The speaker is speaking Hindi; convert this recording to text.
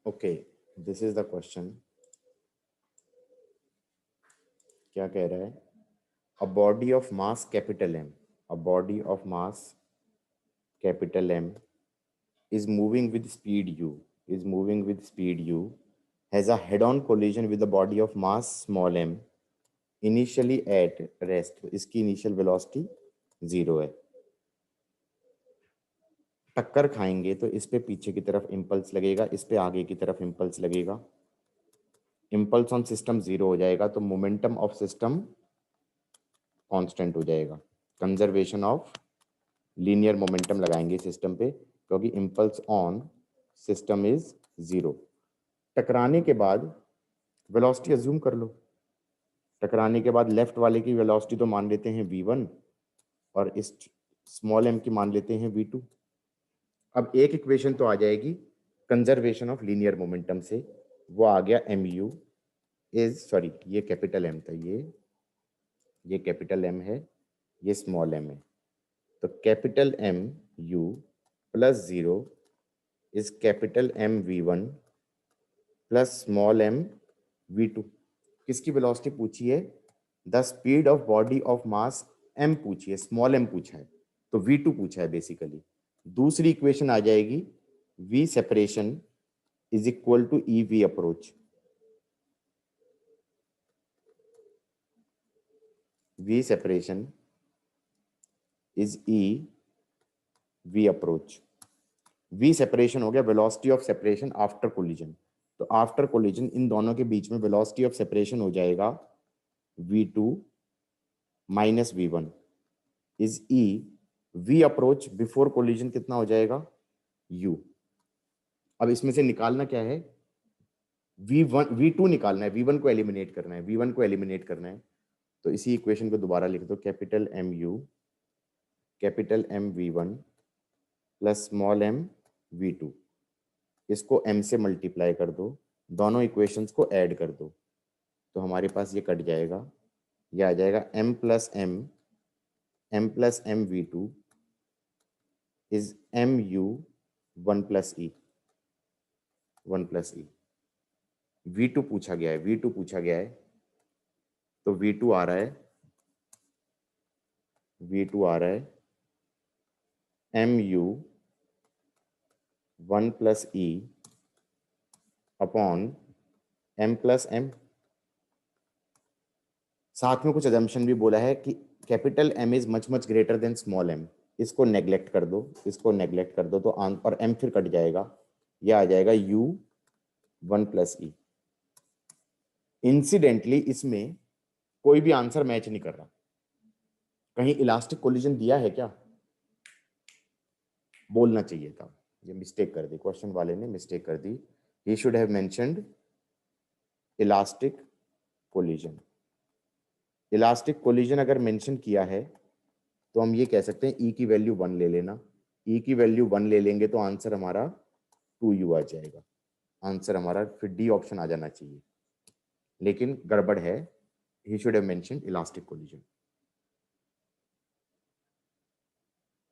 Okay, this is the question. क्या कह रहा है? A body of mass capital M, a body of mass capital M is moving with speed u, is moving with speed u, has a head-on collision with the body of mass small m initially at rest। इसकी इनिशियल वेलोसिटी 0 है। टक्कर खाएंगे तो इस पे पीछे की तरफ इम्पल्स लगेगा, इस पे आगे की तरफ इम्पल्स लगेगा। इम्पल्स ऑन सिस्टम 0 हो जाएगा तो मोमेंटम ऑफ सिस्टम कांस्टेंट हो जाएगा। कंजर्वेशन ऑफ लीनियर मोमेंटम लगाएंगे सिस्टम पे, क्योंकि इम्पल्स ऑन सिस्टम इज 0। टकराने के बाद वेलोसिटी अज्यूम कर लो। टकराने के बाद लेफ्ट वाले की वेलोसिटी तो मान लेते हैं v1 और इस स्मॉल m की मान लेते हैं v2। अब एक इक्वेशन तो आ जाएगी कंजर्वेशन ऑफ लीनियर मोमेंटम से, वो आ गया mu इज, सॉरी ये कैपिटल M था, ये कैपिटल M है, ये स्मॉल m है। तो capital M u plus 0 is capital M v1 plus small m v2। किसकी वेलोसिटी पूछी है? The speed of body of mass m पूछी है, स्मॉल m पूछा है, तो v2 पूछा है बेसिकली। दूसरी इक्वेशन आ जाएगी v separation is equal to e v approach. v separation is e v approach. v separation हो गया velocity of separation after collision, तो आफ्टर कोलिजन इन दोनों के बीच में वेलोसिटी ऑफ सेपरेशन हो जाएगा v2 minus v1 is e v approach before collision कितना हो जाएगा? u। अब इसमें से निकालना क्या है? v1 v2 निकालना है, v1 को एलिमिनेट करना है, v1 को एलिमिनेट करना है। तो इसी इक्वेशन को दोबारा लिख दो, capital mu capital m v1 plus small m v2। इसको m से मल्टीप्लाई कर दो, दोनों इक्वेशंस को ऐड कर दो, तो हमारे पास ये कट जाएगा, ये आ जाएगा m plus m v2 is mu 1 plus E, 1 plus E. v2 पूछा गया है, v2 पूछा गया है, तो v2 आ रहा है, v2 आ रहा है mu 1 प्लस ई अपॉन m प्लस m। साथ में कुछ अजम्पशन भी बोला है कि capital M is much much greater than small m। इसको नेग्लेक्ट कर दो, इसको नेग्लेक्ट कर दो, तो और m फिर कट जाएगा, यह आ जाएगा u 1 प्लस ई। इंसिडेंटली इसमें कोई भी आंसर मैच नहीं कर रहा। कहीं इलास्टिक कोलिजन दिया है क्या? बोलना चाहिए था, ये मिस्टेक कर दी, क्वेश्चन वाले ने मिस्टेक कर दी। He should have mentioned elastic collision. Elastic collision अगर मेंशन किया है तो हम ये कह सकते हैं ई की वैल्यू 1 ले लेना। ई की वैल्यू 1 ले लेंगे तो आंसर हमारा 2u आ जाएगा। आंसर हमारा फिर डी ऑप्शन आ जाना चाहिए, लेकिन गड़बड़ है। ही should have mentioned elastic collision.